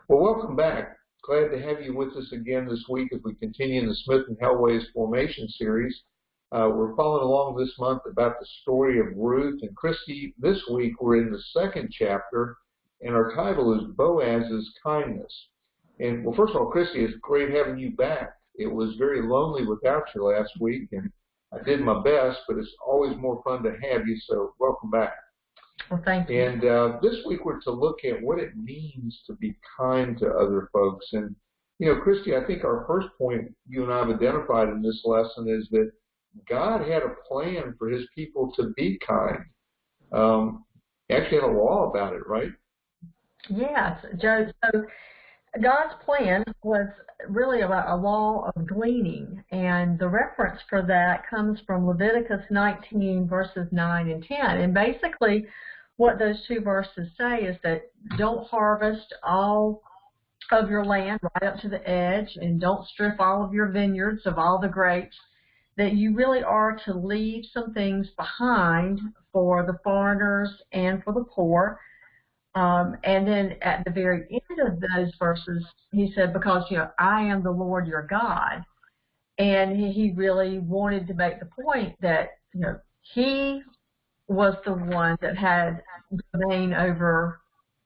Well, welcome back. Glad to have you with us again this week as we continue in the Smith and Helway's Formation series. We're following along this month about the story of Ruth and Christie. This week we're in the second chapter, and our title is Boaz's Kindness. And well, first of all, Christie, it's great having you back. It was very lonely without you last week, and I did my best, but it's always more fun to have you, so welcome back. Well, thank you. And this week we're to look at what it means to be kind to other folks. And, you know, Christy, I think our first point you and I have identified in this lesson is that God had a plan for his people to be kind. He actually had a law about it, right? Yes, Joe. So God's plan was really about a law of gleaning, and the reference for that comes from Leviticus 19, verses 9 and 10. And basically what those two verses say is that don't harvest all of your land right up to the edge, and don't strip all of your vineyards of all the grapes, that you really are to leave some things behind for the foreigners and for the poor. And then at the very end of those verses, he said, because, you know, I am the Lord your God. And he really wanted to make the point that, you know, he was the one that had domain over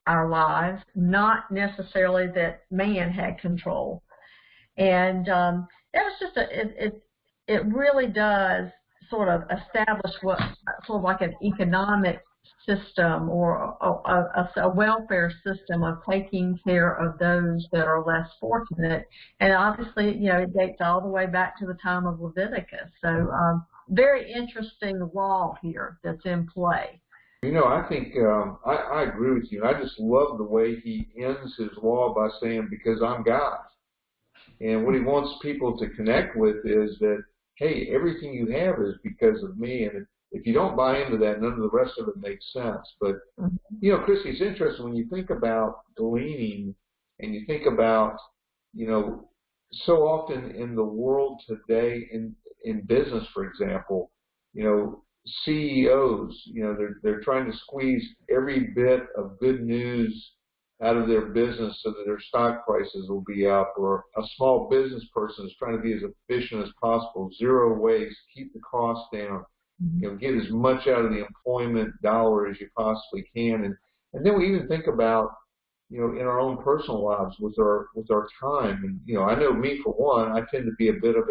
our lives, not necessarily that man had control. And that was just it really does sort of establish what sort of like an economic system or a welfare system of taking care of those that are less fortunate. And obviously, you know, it dates all the way back to the time of Leviticus. So very interesting law here that's in play. You know, I think I agree with you. I just love the way he ends his law by saying, because I'm God. And what he wants people to connect with is that, hey, everything you have is because of me. And if you don't buy into that, none of the rest of it makes sense. But, you know, Christy, it's interesting when you think about gleaning and you think about, you know, so often in the world today, in business, for example, you know, CEOs, you know, they're trying to squeeze every bit of good news out of their business so that their stock prices will be up, or a small business person is trying to be as efficient as possible, zero waste, keep the costs down, you know, get as much out of the employment dollar as you possibly can. And then we even think about, you know, in our own personal lives with our time. And, you know, I know me for one, I tend to be a bit of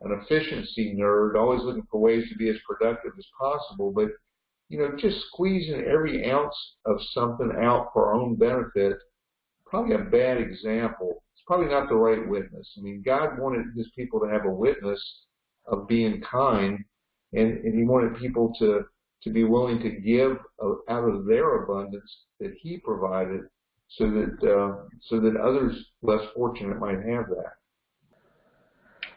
an efficiency nerd, always looking for ways to be as productive as possible. But, you know, just squeezing every ounce of something out for our own benefit, probably a bad example. It's probably not the right witness. I mean, God wanted his people to have a witness of being kind, and he wanted people to be willing to give out of their abundance that he provided, so that others less fortunate might have that.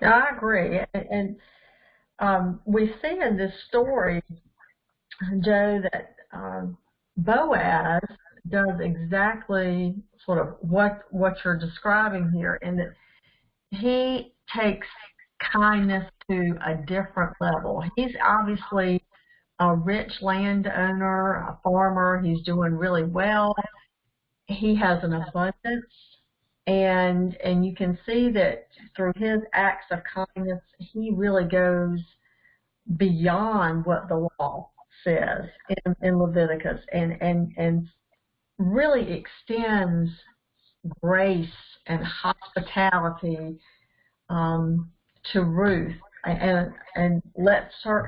I agree. And we see in this story, Joe, that Boaz does exactly sort of what you're describing here, in that he takes kindness to a different level. He's obviously a rich landowner, a farmer. He's doing really well. He has an abundance. And you can see that through his acts of kindness, he really goes beyond what the law says in Leviticus, and really extends grace and hospitality to Ruth, and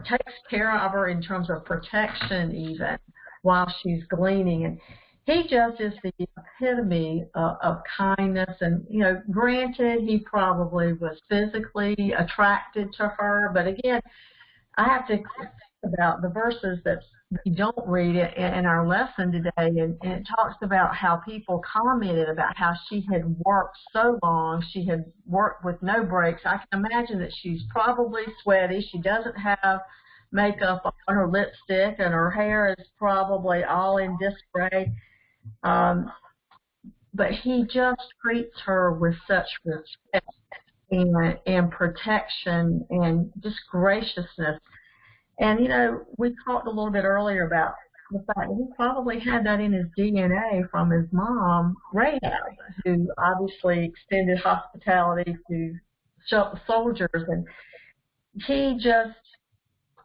takes care of her in terms of protection even while she's gleaning. And he just is the epitome of kindness. And, you know, granted, he probably was physically attracted to her. But again, I have to think about the verses that we don't read it in our lesson today. And it talks about how people commented about how she had worked so long. She had worked with no breaks. I can imagine that she's probably sweaty. She doesn't have makeup on, her lipstick, and her hair is probably all in disarray. But he just treats her with such respect and protection and just graciousness. And, you know, we talked a little bit earlier about the fact that he probably had that in his DNA from his mom, Rahab, who obviously extended hospitality to soldiers. And he just,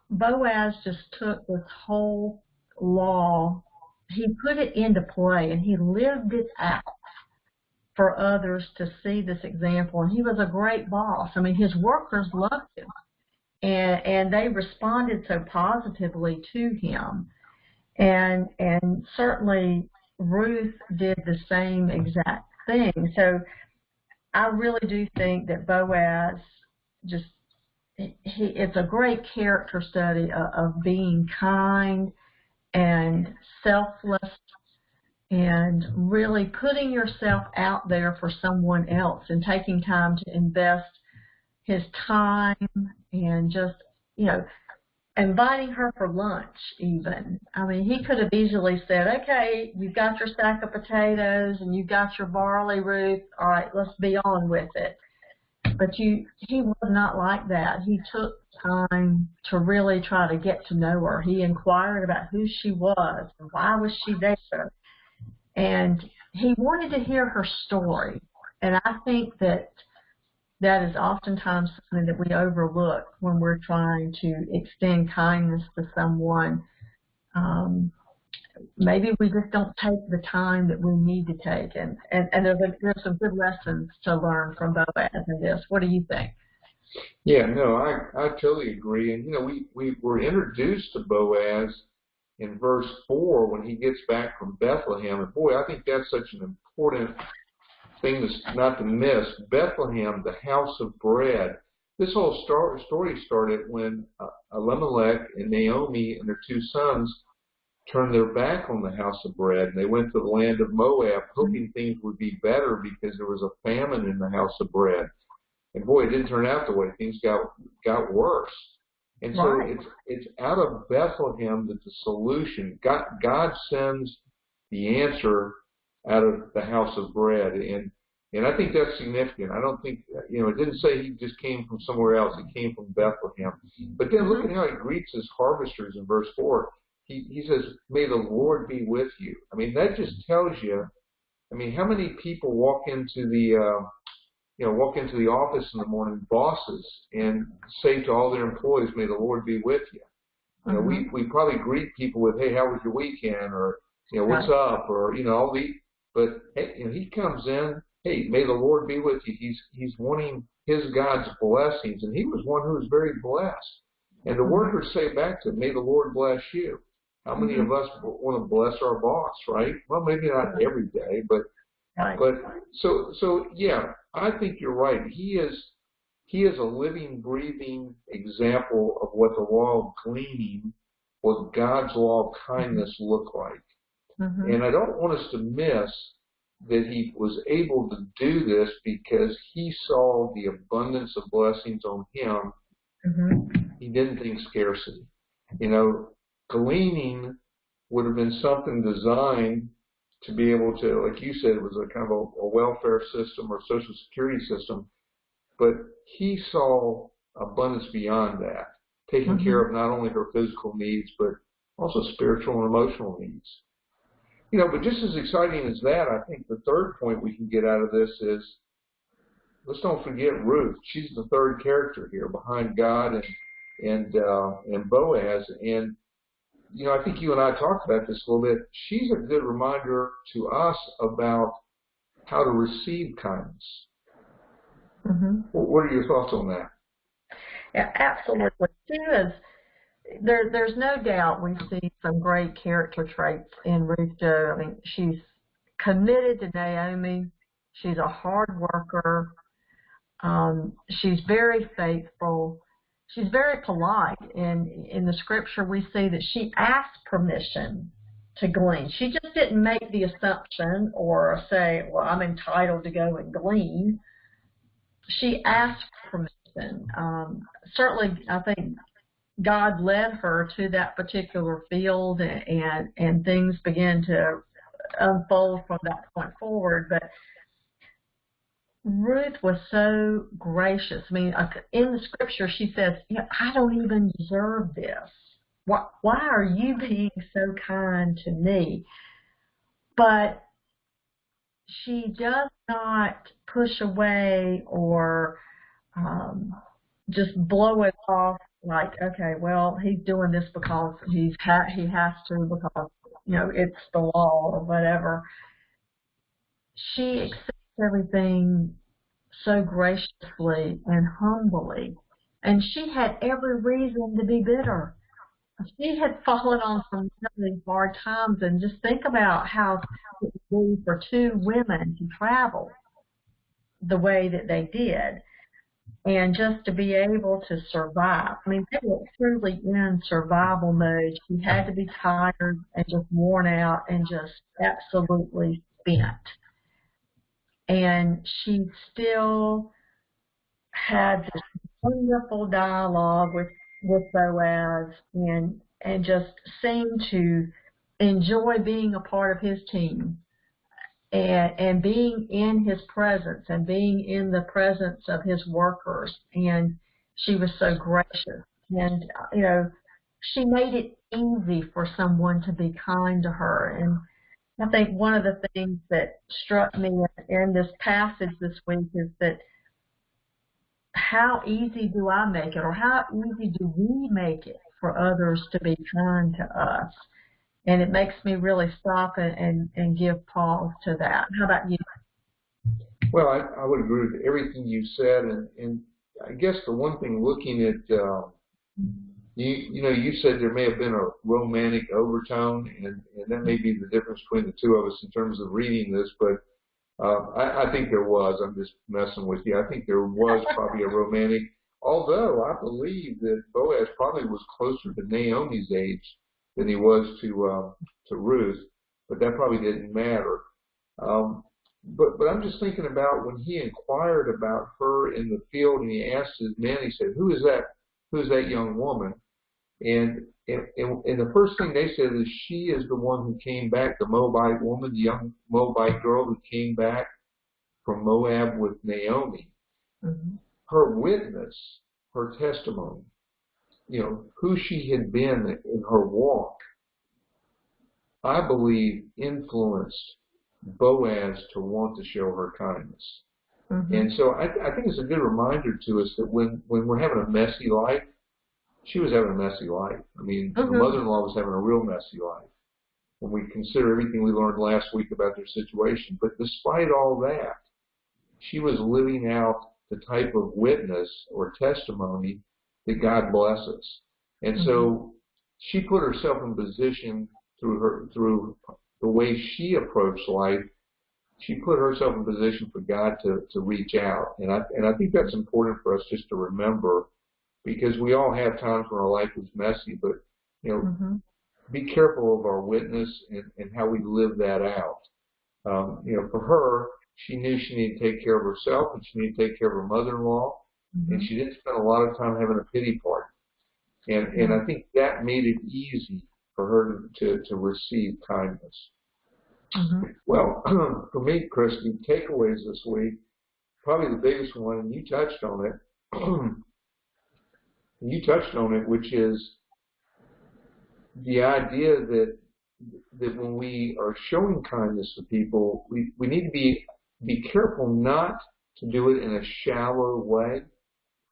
Boaz just took this whole law, he put it into play, and he lived it out for others to see this example. And he was a great boss. I mean, his workers loved him, and they responded so positively to him. And certainly Ruth did the same exact thing. So I really do think that Boaz just, it's a great character study of being kind and selfless and really putting yourself out there for someone else and taking time to invest his time and just, inviting her for lunch even. I mean, he could have easily said, okay, you've got your sack of potatoes and you've got your barley, Ruth. All right, let's be on with it. But he was not like that. He took time to really try to get to know her. He inquired about who she was and why was she there. And he wanted to hear her story. And I think that is oftentimes something that we overlook when we're trying to extend kindness to someone. Maybe we just don't take the time that we need to take. And there's some good lessons to learn from Boaz in this. What do you think? Yeah, no, I totally agree. And, we were introduced to Boaz in verse 4 when he gets back from Bethlehem. And, boy, I think that's such an important thing not to miss. Bethlehem, the house of bread. This whole story started when Elimelech and Naomi and their two sons turned their back on the house of bread, and they went to the land of Moab, hoping things would be better because there was a famine in the house of bread. And boy, it didn't turn out the way. Things got worse. And so it's out of Bethlehem that the solution. God sends the answer out of the house of bread, and I think that's significant. I don't think it didn't say he just came from somewhere else. He came from Bethlehem. But then look at how he greets his harvesters in verse 4. He says, "May the Lord be with you." I mean, that just tells you. I mean, how many people walk into the office in the morning, bosses, and say to all their employees, "May the Lord be with you." We probably greet people with, "Hey, how was your weekend?" or "What's up?" or all the. But hey, he comes in, "Hey, may the Lord be with you." He's wanting God's blessings, and he was one who was very blessed. And the workers say back to him, "May the Lord bless you." How many of us want to bless our boss, right? Well, maybe not every day, but so yeah, I think you're right. He is a living, breathing example of what the law of gleaning, what God's law of kindness look like. And I don't want us to miss that he was able to do this because he saw the abundance of blessings on him. He didn't think scarcity. Gleaning would have been something designed to be able to, like you said, it was a kind of a welfare system or social security system. But he saw abundance beyond that, taking care of not only her physical needs, but also spiritual and emotional needs. But just as exciting as that, I think the third point we can get out of this is, let's don't forget Ruth. She's the third character here behind God and Boaz. And, I think you and I talked about this a little bit. She's a good reminder to us about how to receive kindness. What are your thoughts on that? Yeah, absolutely. She is. There's no doubt we see some great character traits in Ruth Joe. I mean, she's committed to Naomi. She's a hard worker. She's very faithful. She's very polite. In the scripture, we see that she asked permission to glean. She just didn't make the assumption or say, "Well, I'm entitled to go and glean." She asked permission. Certainly, I think God led her to that particular field, and things began to unfold from that point forward. But Ruth was so gracious. I mean, in the scripture, she says, "I don't even deserve this." why are you being so kind to me? But she does not push away or just blow it off like, okay, well, he's doing this because he has to, because it's the law or whatever. She accepts everything so graciously and humbly, and she had every reason to be bitter. She had fallen on some really hard times, and just think about how it would be for two women to travel the way that they did, and just to be able to survive. I mean, they were truly in survival mode. She had to be tired and just worn out and just absolutely spent. And she still had this wonderful dialogue with Boaz, and just seemed to enjoy being a part of his team, and being in his presence and being in the presence of his workers. And she was so gracious, and she made it easy for someone to be kind to her. And I think one of the things that struck me in this passage this week is that how easy do I make it, or how easy do we make it for others to be kind to us? And it makes me really stop and give pause to that. How about you? Well, I would agree with everything you said, and I guess the one thing looking at, you said there may have been a romantic overtone, and that may be the difference between the two of us in terms of reading this, but I think there was. I'm just messing with you. I think there was probably a romantic, although I believe that Boaz probably was closer to Naomi's age than he was to Ruth, but that probably didn't matter. But I'm just thinking about when he inquired about her in the field, and he asked his men, he said, "Who is that? Who is that young woman?" And the first thing they said is, she is the one who came back, the Moabite woman, the young Moabite girl who came back from Moab with Naomi. Mm-hmm. Her witness, her testimony, who she had been in her walk, I believe influenced Boaz to want to show her kindness. Mm-hmm. And so I think it's a good reminder to us that when we're having a messy life, she was having a messy life. I mean, mm-hmm. The mother-in-law was having a real messy life when we consider everything we learned last week about their situation. But despite all that, she was living out the type of witness or testimony that God blesses. And mm-hmm. So she put herself in position through the way she approached life. She put herself in position for God to reach out. And I think that's important for us just to remember, because we all have times when our life is messy, but, mm-hmm. Be careful of our witness and how we live that out. For her, she knew she needed to take care of herself, and she needed to take care of her mother-in-law, mm-hmm. and she didn't spend a lot of time having a pity party. And I think that made it easy for her to receive kindness. Mm-hmm. Well, for me, Christie, takeaways this week, probably the biggest one, and you touched on it, which is the idea that when we are showing kindness to people, we need to be careful not to do it in a shallow way.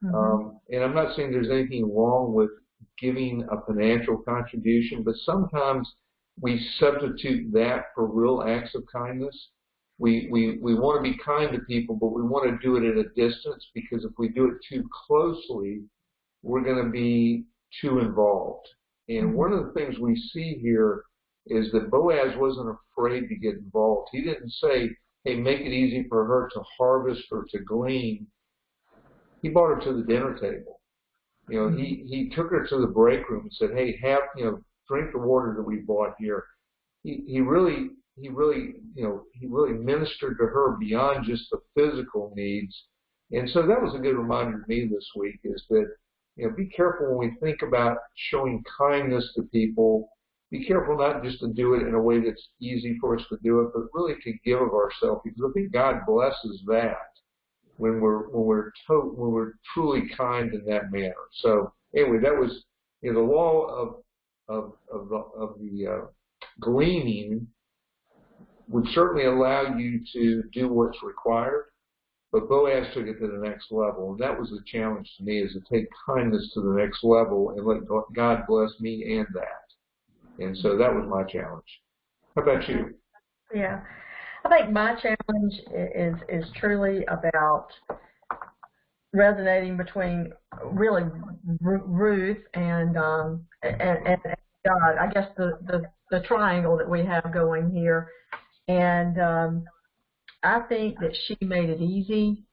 Mm-hmm. And I'm not saying there's anything wrong with giving a financial contribution, but sometimes we substitute that for real acts of kindness. We want to be kind to people, but we want to do it at a distance, because if we do it too closely, we're going to be too involved. And one of the things we see here is that Boaz wasn't afraid to get involved. He didn't say, hey, make it easy for her to harvest or to glean. He brought her to the dinner table. He took her to the break room and said, hey, drink the water that we bought here. He really ministered to her beyond just the physical needs. And so that was a good reminder to me this week, is that, be careful when we think about showing kindness to people. Be careful not just to do it in a way that's easy for us to do it, but really to give of ourselves, because I think God blesses that when we're truly kind in that manner. So anyway, that was the law the gleaning would certainly allow you to do what's required, but Boaz took it to the next level, and that was the challenge to me, is to take kindness to the next level and let God bless me and that. And so that was my challenge. How about you? Yeah, I think my challenge is truly about resonating between really Ruth and God. I guess the triangle that we have going here, and I think that she made it easy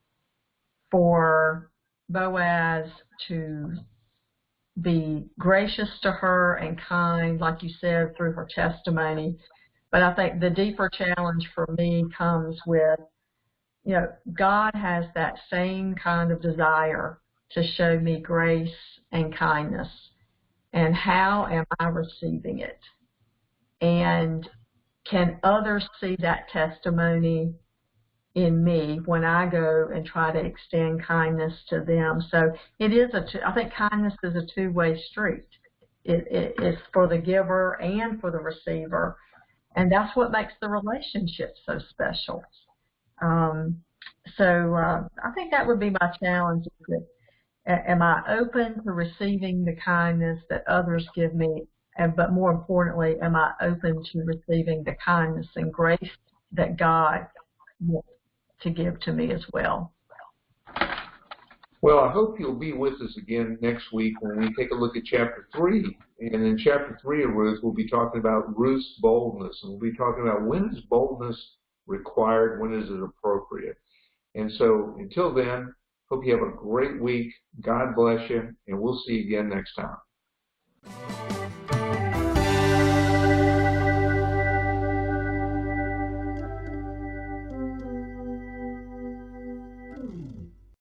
for Boaz to be gracious to her and kind, like you said, through her testimony. But I think the deeper challenge for me comes with, God has that same kind of desire to show me grace and kindness. And how am I receiving it? And can others see that testimony in me when I go and try to extend kindness to them? So it is I think kindness is a two-way street. It's for the giver and for the receiver. And that's what makes the relationship so special. I think that would be my challenge. Am I open to receiving the kindness that others give me? But more importantly, am I open to receiving the kindness and grace that God wants to give to me as well? Well, I hope you'll be with us again next week when we take a look at chapter 3. And in chapter 3 of Ruth, we'll be talking about Ruth's boldness. And we'll be talking about when is boldness required, when is it appropriate. And so until then, hope you have a great week. God bless you, and we'll see you again next time.